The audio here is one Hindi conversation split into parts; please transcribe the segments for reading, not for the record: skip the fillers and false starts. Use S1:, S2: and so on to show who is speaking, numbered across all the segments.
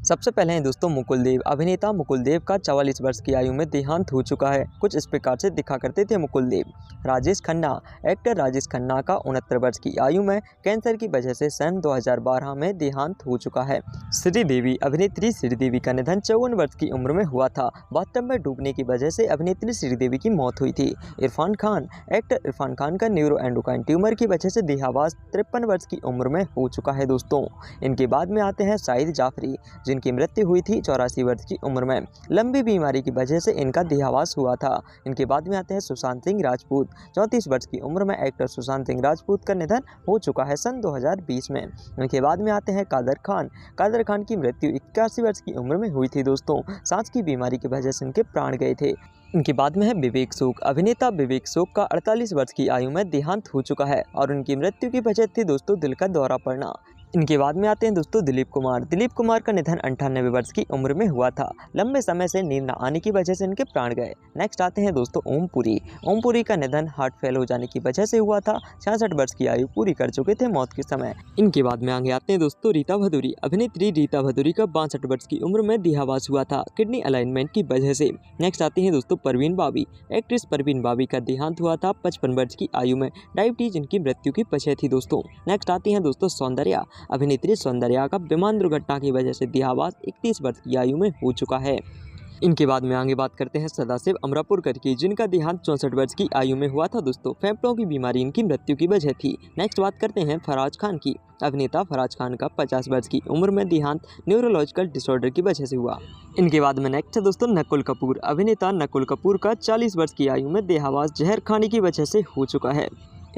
S1: सबसे पहले हैं दोस्तों मुकुल देव। अभिनेता मुकुल देव का 44 वर्ष की आयु में देहांत हो चुका है। कुछ इस प्रकार से दिखा करते थे मुकुल देव। राजेश खन्ना। एक्टर राजेश खन्ना का 69 वर्ष की आयु में कैंसर की वजह से सन 2012 में देहांत हो चुका है। श्रीदेवी। अभिनेत्री श्रीदेवी का निधन 54 वर्ष की उम्र में हुआ था। बाथटब में डूबने की वजह से अभिनेत्री श्रीदेवी की मौत हुई थी। इरफान खान। एक्टर इरफान खान का न्यूरोएंडोक्राइन ट्यूमर की वजह से देहावसान 53 वर्ष की उम्र में हो चुका है दोस्तों। इनके बाद में आते हैं शाहिद जाफरी, जिनकी मृत्यु हुई थी 84 वर्ष की उम्र में। लंबी बीमारी की वजह से इनका देहावसान हुआ था। इनके बाद में आते हैं सुशांत सिंह राजपूत। 34 वर्ष की उम्र में एक्टर सुशांत सिंह राजपूत का निधन हो चुका है सन 2020 में। इनके बाद में आते हैं कादर खान। कादर खान की मृत्यु 81 वर्ष की उम्र में हुई थी दोस्तों। सांस की बीमारी की वजह से इनके प्राण गए थे। इनके बाद में है विवेक सूख। अभिनेता विवेक सूख का 48 वर्ष की आयु में देहांत हो चुका है और उनकी मृत्यु की वजह थी दोस्तों दिल का दौरा पड़ना। इनके बाद में आते हैं दोस्तों दिलीप कुमार। दिलीप कुमार का निधन 98 वर्ष की उम्र में हुआ था। लंबे समय से नींद न आने की वजह से इनके प्राण गए। नेक्स्ट आते हैं दोस्तों ओम पुरी। ओम पुरी का निधन हार्ट फेल हो जाने की वजह से हुआ था। 66 वर्ष की आयु पूरी कर चुके थे मौत के समय। इनके बाद में आगे आते हैं दोस्तों रीता भदूरी। अभिनेत्री रीता भदूरी का 62 वर्ष की उम्र में देहावसान हुआ था किडनी अलाइनमेंट की वजह से। नेक्स्ट आती हैं दोस्तों परवीन बाबी। एक्ट्रेस परवीन बाबी का देहांत हुआ था 55 वर्ष की आयु में। डायबिटीज इनकी मृत्यु की वजह थी दोस्तों। नेक्स्ट आती हैं दोस्तों सौंदर्या। अभिनेत्री सौंदर्या का विमान दुर्घटना की वजह से देहावसान 31 वर्ष की आयु में हो चुका है। इनके बाद में आगे बात करते हैं सदाशिव अमरापुरकर की, जिनका देहांत 64 वर्ष की आयु में हुआ था दोस्तों। फेफड़ों की बीमारी इनकी मृत्यु की वजह थी। नेक्स्ट बात करते हैं फराज खान की। अभिनेता फराज खान का 50 वर्ष की उम्र में देहांत न्यूरोलॉजिकल डिसऑर्डर की वजह से हुआ। इनके बाद में नेक्स्ट है दोस्तों नकुल कपूर। अभिनेता नकुल कपूर का 40 वर्ष की आयु में देहावसान जहर खाने की वजह से हो चुका है।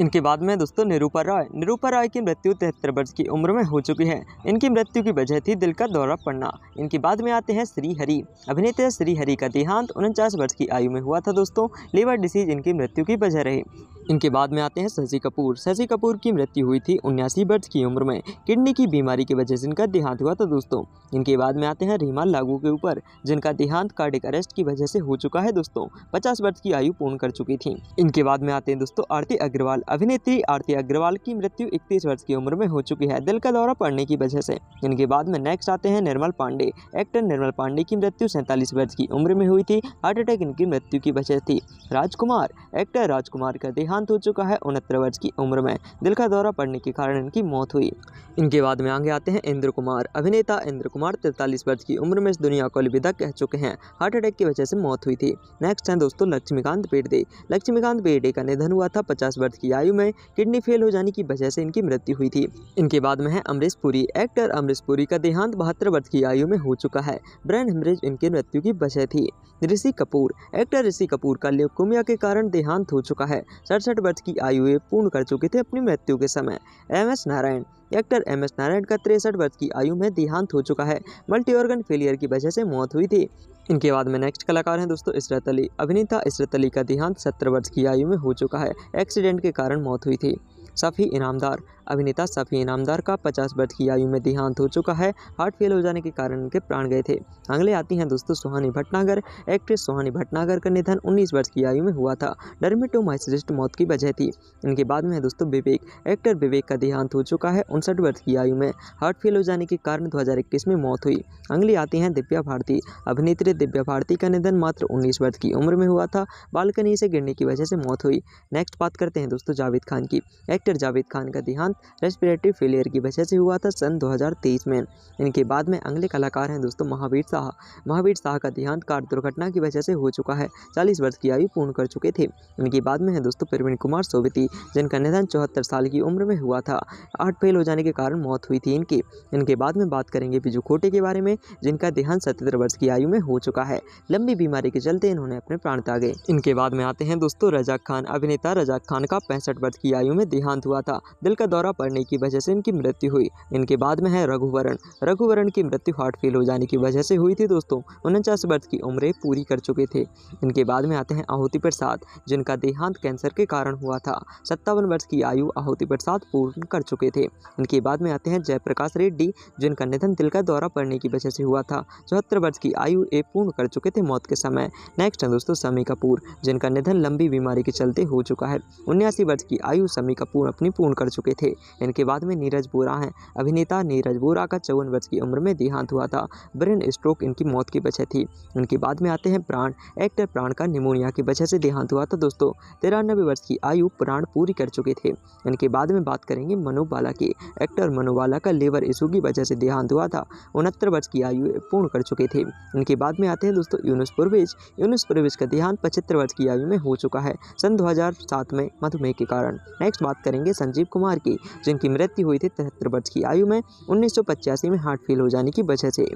S1: इनके बाद में दोस्तों निरूपा रॉय। निरूपा रॉय की मृत्यु 73 वर्ष की उम्र में हो चुकी है। इनकी मृत्यु की वजह थी दिल का दौरा पड़ना। इनके बाद में आते हैं श्रीहरि। अभिनेता श्रीहरि का देहांत 49 वर्ष की आयु में हुआ था दोस्तों। लिवर डिसीज इनकी मृत्यु की वजह रही। इनके बाद में आते हैं शशि कपूर। शशि कपूर की मृत्यु हुई थी 79 वर्ष की उम्र में। किडनी की बीमारी की वजह से इनका देहांत हुआ था दोस्तों। इनके बाद में आते हैं रीमा लागू के ऊपर, जिनका देहांत कार्डियक अरेस्ट की वजह से हो चुका है दोस्तों। 50 वर्ष की आयु पूर्ण कर चुकी थी। इनके बाद में आते हैं दोस्तों आरती अग्रवाल। अभिनेत्री आरती अग्रवाल की मृत्यु 31 वर्ष की उम्र में हो चुकी है दिल का दौरा पड़ने की वजह से। इनके बाद में नेक्स्ट आते हैं निर्मल पांडे। एक्टर निर्मल पांडे की मृत्यु 47 वर्ष की उम्र में हुई थी। हार्ट अटैक इनकी मृत्यु की वजह थी। राजकुमार। एक्टर राजकुमार का देहांत हो चुका है 69 वर्ष की उम्र में। दिल का दौरा पड़ने के कारण इनकी मौत हुई। इनके बाद में आगे आते हैं इंद्र कुमार। अभिनेता इंद्र कुमार 43 वर्ष की उम्र में इस दुनिया को अलविदा कह चुके हैं। हार्ट अटैक की वजह से मौत हुई थी। नेक्स्ट है दोस्तों लक्ष्मीकांत बेर्डे। लक्ष्मीकांत बेर्डे का निधन हुआ था 50 वर्ष की आयु में। किडनी फेल हो जाने की वजह से इनकी मृत्यु हुई थी। इनके बाद में है अमरीश पुरी। एक्टर अमरीश पुरी का देहांत 72 वर्ष की आयु में हो चुका है। ब्रेन हेमरेज इनकी मृत्यु की वजह थी। ऋषि कपूर। एक्टर ऋषि कपूर का ल्यूकेमिया के कारण देहांत हो चुका है। 67 वर्ष की आयु पूर्ण कर चुके थे अपनी मृत्यु के समय। M S. Narayana. Actor M S. Narayana का 63 वर्ष की आयु में देहांत हो चुका है। मल्टी ऑर्गन फेलियर की वजह से मौत हुई थी। इनके बाद में नेक्स्ट कलाकार हैं दोस्तों इशरत अली। अभिनेता इशरत अली का देहांत 70 वर्ष की आयु में हो चुका है। एक्सीडेंट के कारण मौत हुई थी। सफ़ी इनामदार। अभिनेता सफ़ी इनामदार का 50 वर्ष की आयु में देहांत हो चुका है। हार्ट फेल हो जाने के कारण उनके प्राण गए थे। अगले आती हैं दोस्तों सुहानी भटनागर। एक्ट्रेस सुहानी भटनागर का निधन 19 वर्ष की आयु में हुआ था। डर्मेटोमाइसिस मौत की वजह थी। इनके बाद में है दोस्तों विवेक। एक्टर विवेक का देहांत हो चुका है 59 वर्ष की आयु में। हार्ट फेल हो जाने के कारण 2021 में मौत हुई। अगली आती हैं दिव्या भारती। अभिनेत्री दिव्या भारती का निधन मात्र 19 वर्ष की उम्र में हुआ था। बालकनी से गिरने की वजह से मौत हुई। नेक्स्ट बात करते हैं दोस्तों जावेद खान की। एक्टर जावेद खान का देहांत रेस्पिरेटरी फेलियर की वजह से हुआ था सन 2023 में। इनके बाद में अगले कलाकार हैं दोस्तों महावीर शाह। महावीर शाह का देहांत कार दुर्घटना की वजह से हो चुका है। 40 वर्ष की आयु पूर्ण कर चुके थे। इनके बाद में है दोस्तों प्रवीण कुमार सोबती, जिनका निधन 74 साल की उम्र में हुआ था। हार्ट फेल हो जाने के कारण मौत हुई थी इनकी। इनके बाद में बात करेंगे बिजू खोटे के बारे में, जिनका देहांत 77 वर्ष की आयु में हो चुका है। लंबी बीमारी के चलते इन्होंने अपने प्राण त्यागे। इनके बाद में आते हैं दोस्तों रजाक खान। अभिनेता रजाक खान का 65 वर्ष की आयु में देहांत हुआ था। दिल का दौरा पड़ने की वजह से इनकी मृत्यु हुई। इनके बाद में है रघुवरण। रघुवरण की मृत्यु हार्ट फेल हो जाने की वजह से हुई थी दोस्तों। 49 वर्ष की उम्र पूरी कर चुके थे। इनके बाद में आते हैं आहुति प्रसाद, जिनका देहांत कैंसर के कारण हुआ था। 57 वर्ष की आयु आहुति प्रसाद पूर्ण कर चुके थे। इनके बाद में आते हैं जयप्रकाश रेड्डी, जिनका निधन दिल का दौरा पड़ने की वजह से हुआ था। 74 वर्ष की आयु पूर्ण कर चुके थे मौत के समय। नेक्स्ट है दोस्तों शम्मी कपूर, जिनका निधन लंबी बीमारी के चलते हो चुका है। 79 वर्ष की आयु शम्मी कपूर अपनी पूर्ण कर चुके थे। इनके बाद में नीरज बोरा हैं। अभिनेता नीरज बोरा का 54 वर्ष की उम्र में देहांत हुआ था। ब्रेन स्ट्रोक इनकी मौत की वजह थी। इनके बाद में आते हैं प्राण। एक्टर प्राण का निमोनिया की वजह से देहांत हुआ था दोस्तों। 93 वर्ष की आयु प्राण पूरी कर चुके थे। इनके बाद में बात करेंगे मनोज बाला की। एक्टर मनोज बाला का लीवर इशू की वजह से देहांत हुआ था। 69 वर्ष की आयु पूर्ण कर चुके थे। इनके बाद में आते हैं दोस्तों यूनुस परवेज। यूनुस परवेज का देहांत 75 वर्ष की आयु में हो चुका है सन 2007 में मधुमेह के कारण। नेक्स्ट बात करेंगे संजीव कुमार की, जिनकी मृत्यु हुई थी 73 वर्ष की आयु में 1985 में हार्ट फेल हो जाने की वजह से।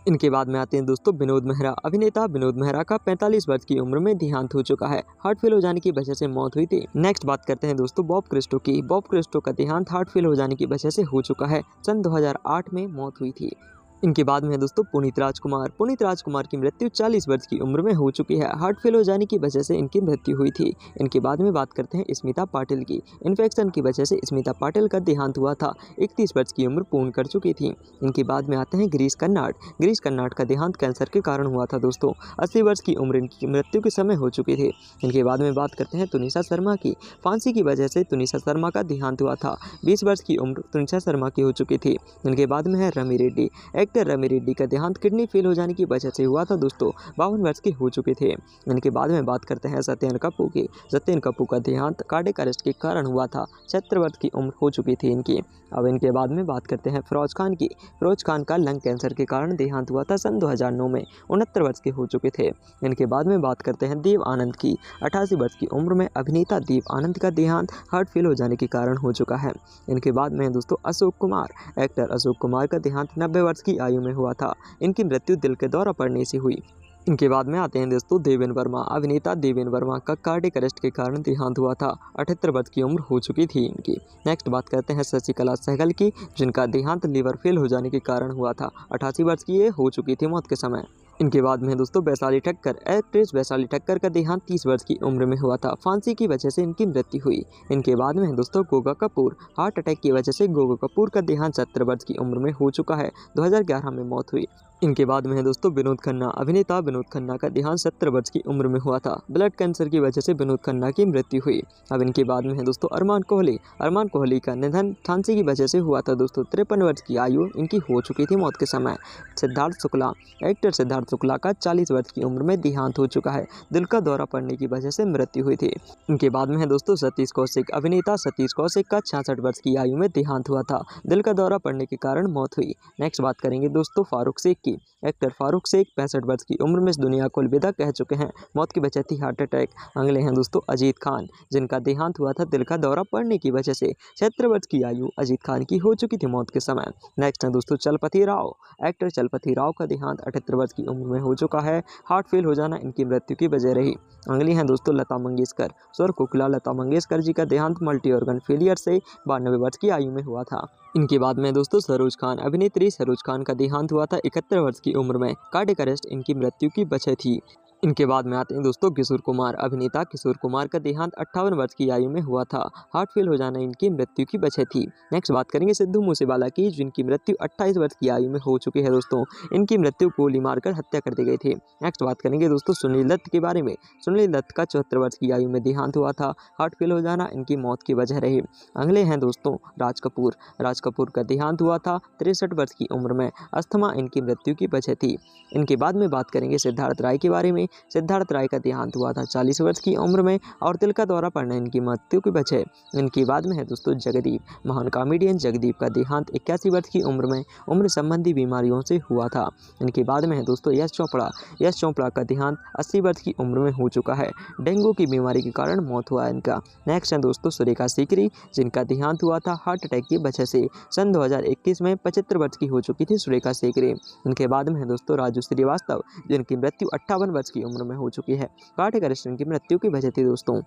S1: इनके बाद में आते हैं दोस्तों विनोद मेहरा। अभिनेता विनोद मेहरा का 45 वर्ष की उम्र में देहांत हो चुका है। हार्ट फेल हो जाने की वजह से मौत हुई थी। नेक्स्ट बात करते हैं दोस्तों बॉब क्रिस्टो की। बॉब क्रिस्टो का देहांत हार्ट फेल हो जाने की वजह से हो चुका है। सन 2008 में मौत हुई थी। इनके बाद में है दोस्तों पुनीत राजकुमार। पुनीत राजकुमार की मृत्यु 40 वर्ष की उम्र में हो चुकी है। हार्ट फेल हो जाने की वजह से इनकी मृत्यु हुई थी। इनके बाद में बात करते हैं स्मिता पाटिल की। इन्फेक्शन की वजह से स्मिता पाटिल का देहांत हुआ था। 31 वर्ष की उम्र पूर्ण कर चुकी थी। इनके बाद में आते हैं गिरीश कर्नाड। गिरीश कर्नाड का देहांत कैंसर के कारण हुआ था दोस्तों। 80 वर्ष की उम्र इनकी मृत्यु के समय हो चुकी थी। इनके बाद में बात करते हैं तुनिशा शर्मा की। फांसी की वजह से तुनिशा शर्मा का देहांत हुआ था। 20 वर्ष की उम्र तुनिशा शर्मा की हो चुकी थी। इनके बाद में है rummy Reddy. Actor rummy Reddy का देहांत किडनी फेल हो जाने की वजह से हुआ था दोस्तों। 52 वर्ष के हो चुके थे। इनके बाद में बात करते हैं सत्येंद्र कपूर की। सत्येंद्र कपूर का देहांत कार्डियक अरेस्ट के कारण हुआ था। 76 वर्ष की उम्र हो चुकी थी इनकी। अब इनके बाद में बात करते हैं फिरोज खान की। फिरोज खान का लंग कैंसर के कारण देहांत हुआ था सन 2009 में। 69 वर्ष के हो चुके थे। इनके बाद में बात करते हैं देव आनंद की। 88 वर्ष की उम्र में अभिनेता देव आनंद का देहांत हार्ट फेल हो जाने के कारण हो चुका है। इनके बाद में दोस्तों अशोक कुमार। एक्टर अशोक कुमार का देहांत 90 वर्ष की आयु में हुआ था। इनकी मृत्यु दिल के दौरा पड़ने से हुई। इनके बाद में आते हैं दोस्तों देवेन वर्मा। अभिनेता देवेन वर्मा का कार्डियक अरेस्ट के कारण देहांत हुआ था। 78 वर्ष की उम्र हो चुकी थी इनकी। नेक्स्ट बात करते हैं शशिकला सहगल की, जिनका देहांत लीवर फेल हो जाने के कारण हुआ था। 88 वर्ष की ये हो चुकी थी मौत के समय। इनके बाद में दोस्तों वैशाली ठक्कर। एक्ट्रेस वैशाली ठक्कर का देहांत 30 वर्ष की उम्र में हुआ था। फांसी की वजह से इनकी मृत्यु हुई। इनके बाद में दोस्तों गोगा कपूर। हार्ट अटैक की वजह से गोगा कपूर का देहांत 70 वर्ष की उम्र में हो चुका है। 2011 में मौत हुई। इनके बाद में है दोस्तों विनोद खन्ना। अभिनेता विनोद खन्ना का देहांत 70 वर्ष की उम्र में हुआ था। ब्लड कैंसर की वजह से विनोद खन्ना की मृत्यु हुई। अब इनके बाद में है दोस्तों अरमान कोहली। अरमान कोहली का निधन फांसी की वजह से हुआ था दोस्तों। 53 वर्ष की आयु इनकी हो चुकी थी मौत के समय। सिद्धार्थ शुक्ला। एक्टर सिद्धार्थ शुक्ला का 40 वर्ष की उम्र में देहांत हो चुका है। दिल का दौरा पड़ने की वजह से मृत्यु हुई थी। इनके बाद में है दोस्तों सतीश कौशिक। अभिनेता सतीश कौशिक का 66 वर्ष की आयु में देहांत हुआ था। दिल का दौरा पड़ने के कारण मौत हुई। नेक्स्ट बात करेंगे दोस्तों फारूक शेख की। एक्टर फारूक शेख 65 वर्ष की उम्र में इस दुनिया को अलविदा कह चुके हैं। मौत की वजह थी हार्ट अटैक। अगले हैं दोस्तों अजीत खान, जिनका देहांत हुआ था दिल का दौरा पड़ने की वजह से। 76 वर्ष की आयु अजीत खान की हो चुकी थी मौत के समय। नेक्स्ट है दोस्तों चलपति राव। एक्टर चलपति राव का देहांत 78 वर्ष की उम्र में हो चुका है। हार्ट फेल हो जाना इनकी मृत्यु की वजह रही। अगली हैं दोस्तों लता मंगेशकर। स्वर कोकिला लता मंगेशकर जी का देहांत मल्टी ऑर्गन फेलियर से 92 वर्ष की आयु में हुआ था। इनके बाद में दोस्तों सरोज खान। अभिनेत्री सरोज खान का देहांत हुआ था 71 वर्ष की उम्र में। कार्डियक अरेस्ट इनकी मृत्यु की वजह थी। इनके बाद में आते हैं दोस्तों किशोर कुमार। अभिनेता किशोर कुमार का देहांत 58 वर्ष की आयु में हुआ था। हार्ट फेल हो जाना इनकी मृत्यु की वजह थी। नेक्स्ट बात करेंगे सिद्धू मूसेवाला की, जिनकी मृत्यु 28 वर्ष की आयु में हो चुकी है दोस्तों। इनकी मृत्यु गोली मारकर हत्या कर दी गई थी। नेक्स्ट बात करेंगे दोस्तों सुनील दत्त के बारे में। सुनील दत्त का 74 वर्ष की आयु में देहांत हुआ था। हार्ट फेल हो जाना इनकी मौत की वजह रही। अगले हैं दोस्तों राज कपूर। राज कपूर का देहांत हुआ था 63 वर्ष की उम्र में। अस्थमा इनकी मृत्यु की वजह थी। इनके बाद में बात करेंगे सिद्धार्थ राय के बारे में। सिद्धार्थ राय का देहांत हुआ था 40 वर्ष की उम्र में और दिल का दौरा पड़ना इनकी मृत्यु की वजह। इनके बाद में है दोस्तों जगदीप। महान कॉमेडियन जगदीप का देहांत 81 वर्ष की उम्र में उम्र संबंधी बीमारियों से हुआ था। इनके बाद में है दोस्तों यश चोपड़ा। यश चोपड़ा का देहांत 80 वर्ष की उम्र में हो चुका है। डेंगू की बीमारी के कारण मौत हुआ इनका। नेक्स्ट है दोस्तों सुरेखा सीकरी, जिनका देहांत हुआ था हार्ट अटैक की वजह से। सन 2021 में 75 वर्ष की हो चुकी थी सुरेखा सीकरी। इनके बाद में है दोस्तों राजू श्रीवास्तव, जिनकी मृत्यु 58 वर्ष की उम्र में हो चुकी है। कार्डियक अरेस्ट इनकी मृत्यु की वजह थी दोस्तों।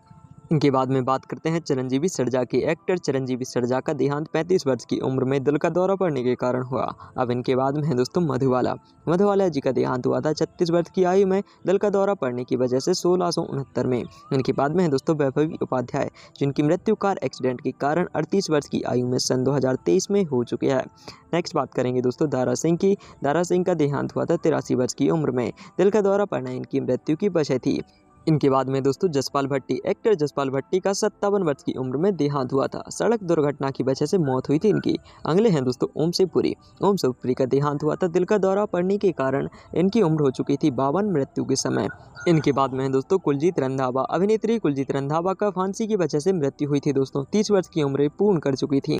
S1: इनके बाद में बात करते हैं चिरंजीवी सर्जा की। एक्टर चिरंजीवी सर्जा का देहांत 35 वर्ष की उम्र में दिल का दौरा पड़ने के कारण हुआ। अब इनके बाद में है दोस्तों मधुबाला। मधुबाला जी का देहांत हुआ था 36 वर्ष की आयु में दिल का दौरा पड़ने की वजह से 1669 में। इनके बाद में है दोस्तों वैभवी उपाध्याय, जिनकी मृत्यु कार एक्सीडेंट के कारण 38 वर्ष की आयु में सन 2023 में हो चुकी है। नेक्स्ट बात करेंगे दोस्तों दारा सिंह की। दारा सिंह का देहांत हुआ था 83 वर्ष की उम्र में। दिल का दौरा पड़ना इनकी मृत्यु की वजह थी। इनके बाद में दोस्तों जसपाल भट्टी, एक्टर जसपाल भट्टी का 57 वर्ष की उम्र में देहांत हुआ था। सड़क दुर्घटना की वजह से मौत हुई थी इनकी। अगले हैं दोस्तों ओम शिवपुरी। ओम शिवपुरी का देहांत हुआ था दिल का दौरा पड़ने के कारण। इनकी उम्र हो चुकी थी 52 मृत्यु के समय। इनके बाद में है दोस्तों कुलजीत रंधावा। अभिनेत्री कुलजीत रंधावा का फांसी की वजह से मृत्यु हुई थी दोस्तों। 30 वर्ष की उम्र पूर्ण कर चुकी थी।